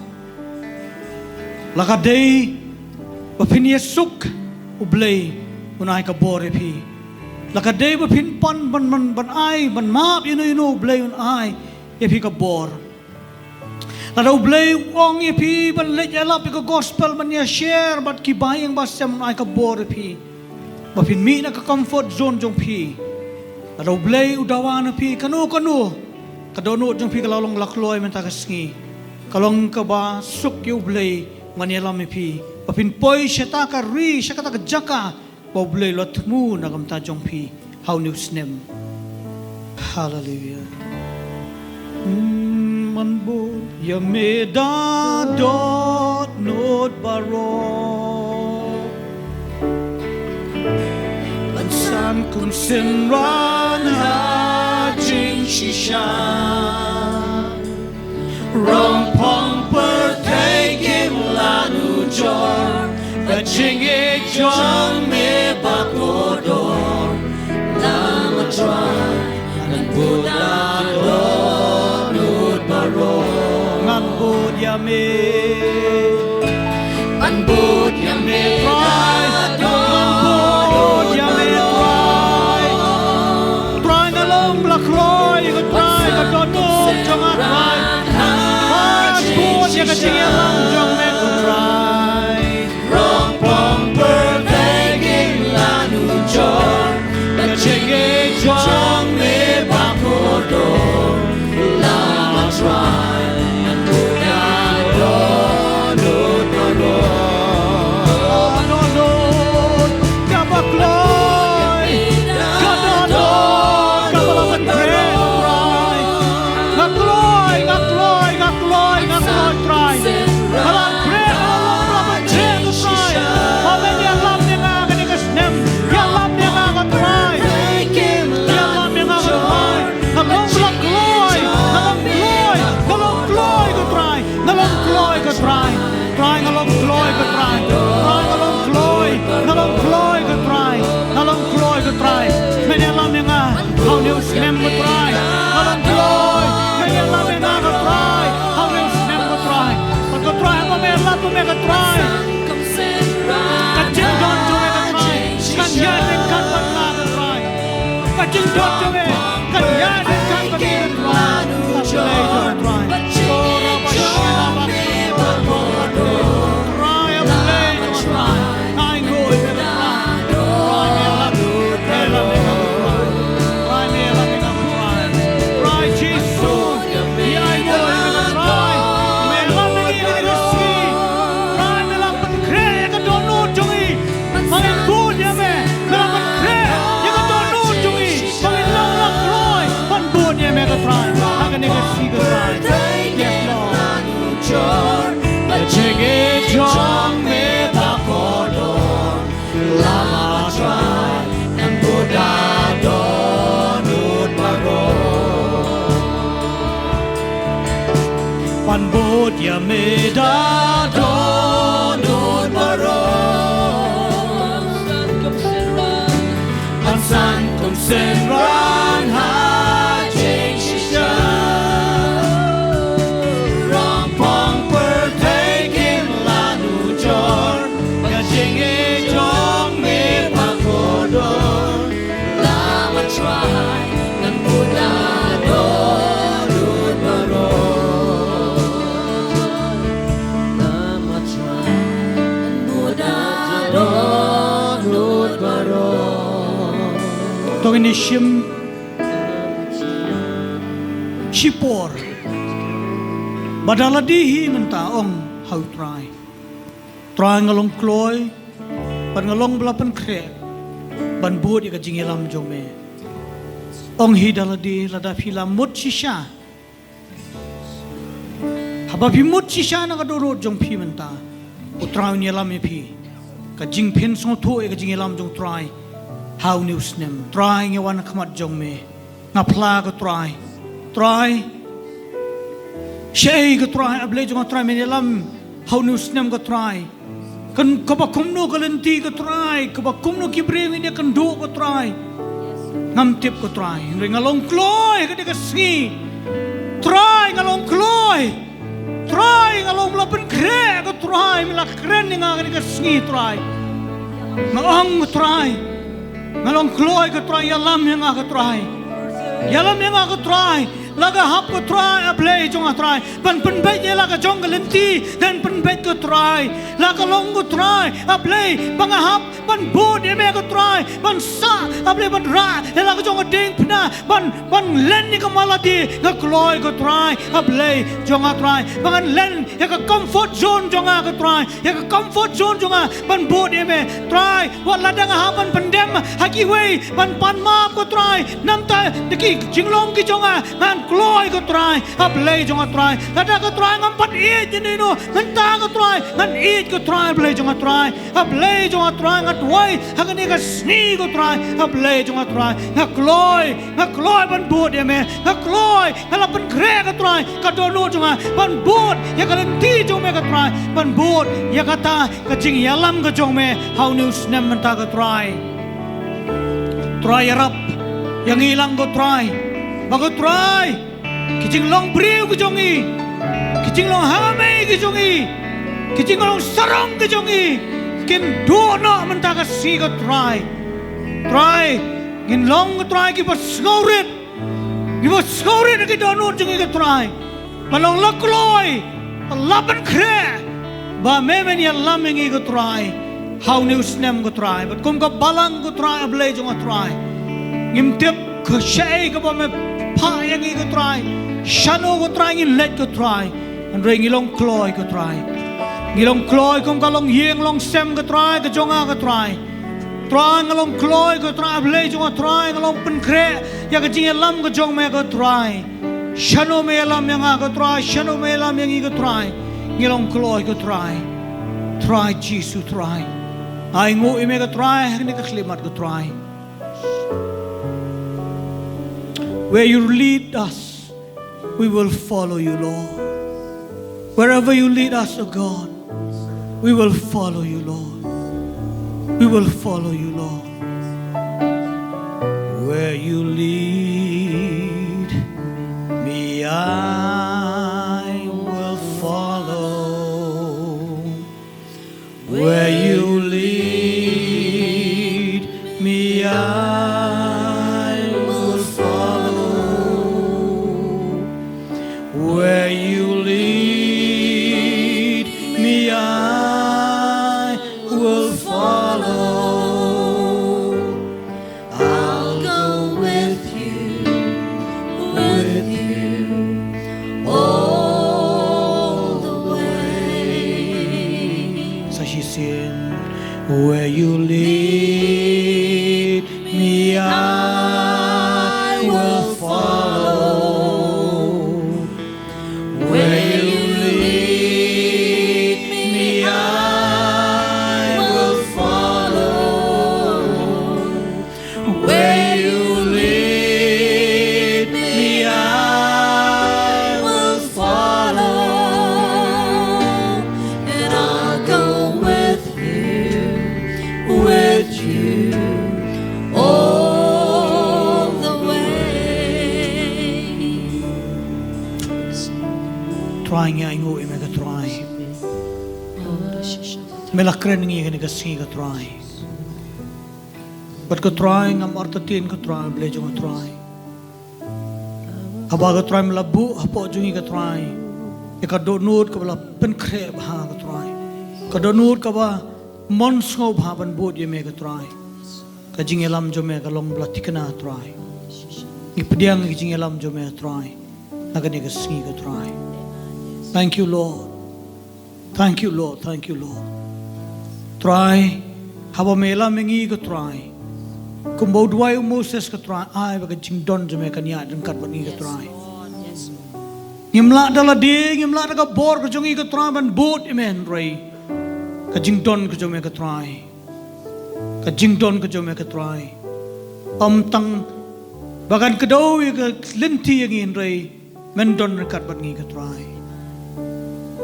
Laka day pa pinyasuk ublay unay ka bore pi Laka day pa pinpan ban ay ban map ino ublay unay ya pi ka bor Lada ublay wong ya pi ban let yalap ka gospel ban ya share bat kibayang basyam unay ka bore pi Bapin mi na ka comfort zone jong pi Adaw blay udawa na pi kanu Kadono jong pi kalalong lakloy men tagasngi Kalong ka ba suk yu blay Manialam mi pi Bapin poy siya ta ka ri siya ka ta ka jaka Ba blay lot mu na kamta jong pi How news nem Hallelujah Manbo ya me da dot not baro San kum sen ran ha jing shisha Rong pong per thay kim la nu chinge chong me bakodor lama try ngan buda donut baro ngan bud ya me ngan bud ya me try ngan bud ya me try ngalong la kroy ko try ko donut chong a try ngan bud ya ka chinge lang chong me ko try rong pong perfecting la nu chong la chinge chong me bakodor lama try ngan buda donut baro donut ka bakloy ka donut ka balapan pre try ngakloy ngakloy ngakloy ngakloy try balan pre balapan pre ko try pamen yang lam ni nga kanikas nem yang lam ni nga ka try yang lam ni nga ka try ngalong blakloy ngalong kloy ko try ngalong kloy ko try try ngalong kloy ko try try ngalong kloy ko try ngalong kloy ko try men yang lam ni nga how news nem ko try ngalong kloy men yang lam ni nga ka try how news nem ko try pag ko try pa men lam pa men ka try kacing don jo me ka try kan ya den kan pan la ka try kacing don jo me kan ya den kan pan la ka try ora pa shina ba try a play to try I go in the try me la me la me ka try me la me ka try Jesus I go in the try me la me ka see try me la pan kre ka donut jongi mangin bud ya me la pan kre ya ka donut jongi mangin lang lang kroy pan bud ya me ka try aga ni ka see ka try yes Lord la chege chong me bakodor lama try nang buda donut baro pan bud ya me da donut baro pan san kum sen ran ha ching shisha rong pong per taking la nu chor ya ching e chong me bakodor lama try nang buda donut baro lama try nang buda donut baro tong ini Shipor badala dihi menta ong how try ngalong kloy pan ngalong belapan kre ban bud ka jingilam jome ong hi daladi lada phila mut shisha haba phi mut shisha na ka doro jong phi menta utraw ni lam phi ka jing phen so tho ka jingilam jong try how news nem try nge wan khamat jong me ngapla ka try Shay ka try able jong try me lam how news nem ka try kan kabakumno kalenti ka try kabakumno kibre me kan do ka try ngam tip ka try ngalong kloy ka ka ski try ngalong kloy try ngalong lapen kre ka try mila kren nga ka ski try ngalong try ngalong kloy ka try yalam nga ka try yalam nga ka try laga hap ko try a play jong a try pan bet ye laga jong galenti dan bet ko try laga long ko try a play bang hap pan bud ye me ko try pan sa a play pan ra ye laga jong a ding pna pan len ni ka malati ga kloy ko try a play jong a try bang len ye ka comfort zone jong a ko try ye ka comfort zone jong a pan bud ye me try wat la dang hap pan pandem haki wei pan ma ko try nam ta ki jinglong ki jong a ngan kloy ko try ablay jong try kada ko try ngam pat i jinino nganta ko try ngan i ko try ablay jong try ngat wai hagani ka sni ko try ablay jong try ngakloy ban bud ya me ngakloy ngalapan kre ko try ka dono jong ban bud ya kalanti jong me ka try ban bud ya kata ka jing yalam ka jong me how news nem manta ka try yarap yang hilang ko try bago try kijing long briu ko jongi kijing long hamay ko jongi kijing long sarong ko jongi kin dono manta ka si ko try gin long ko try ki pas ngaurit ki dono jongi ko try malong lakloy laban kre ba memen ya laming ko try how news nem ko try but kum ka balang ko try ablay jong ko try ngim tip ko shay ko ba me pa yang ko try shano ko try ngin let ko try and ring ilong kloy ko try ngilong kloy kum ka long yeng long sem ko try ka jonga ko try ngalong kloy ko try ablay jong ko try ngalong pen kre ya ka jing lam ko jong me ko try shano me lam yang ko try shano me lam yang ko try ngilong kloy ko try Jesus try ay ngu ime ka try ni ka klimat ko try where you lead us we will follow you Lord wherever you lead us oh God we will follow you Lord we will follow you Lord where you lead me I will follow where you lead me I will follow where you lead me I will follow I'll go with you all the way so she said where you lead me I will follow where you lead me I will follow where you lead me I will follow and I'll go with you all the way. Trying ya ingo imega try. Melakren ngi gani kasi ka try. But ka try ngam artatin ka try blejo ka try. Haba ka try melabu hapo jungi ka try. Ika donut ka bala penkre bah ka try. Ka donut ka ba monsgo bhaban bod ye mega try ka jingelam jo mega long blatikna try ipdiang jingelam jo mega try nagani ka singi ka try thank you Lord try haba mela mengi ka try kumbo dwai Moses ka try ai ba ka jingdon jo mega nya dan kat bani ka try ngimla dala de ngimla ka bor ka jongi ka try ban bod amen ray ka jingdon ko jome ka try ka jingdon ko jome ka try tang bagan kedaw ka linti yang in ray mendon rekat bat ngi ka try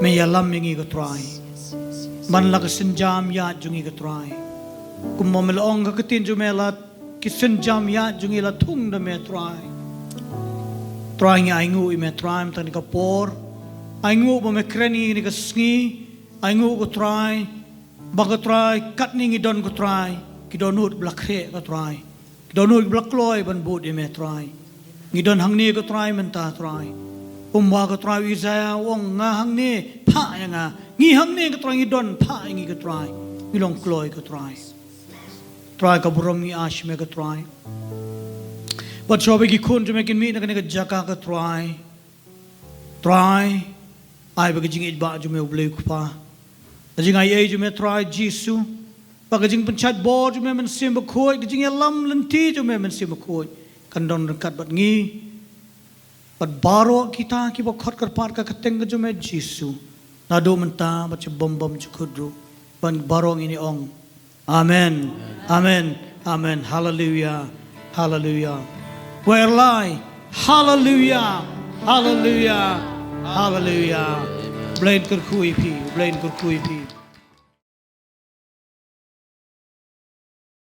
me yalam ngi ka try man la ka senjam ya jungi ka try kum mo melong ka tin jome la ki senjam ya jungi la thung da me try ngi aingu i me try tan ka por aingu mo me kreni ni ka sngi aingu ko try baga try kat ningi don ko try ki donut blakhe ko try ki donut blakloy ban bud me try ngi don hangni ko try menta try umwa ko try Isaiah wong nga hangni pha nga ngi hangni ko try ngi don pha ngi ko try ngi long kloy ko try ka burom ngi ash me ko try but shobe ki khun me kin mi na ka jaka ko try ai ba jing ba ju me uble ku pa jing ai ju me try jisu ba jing penchat bo ju me men sim ba khoi jing lam lenti ju me men sim ba khoi kan don kat bat ngi Pat baro kita kiba khot karpat ka kateng ka jume Jisu. Nado menta baca bom cukudru. Ban barong ini ong. Amen. Amen. Amen. Hallelujah. Hallelujah. Where lie? Hallelujah. Hallelujah. Hallelujah. Blain kurkui pi.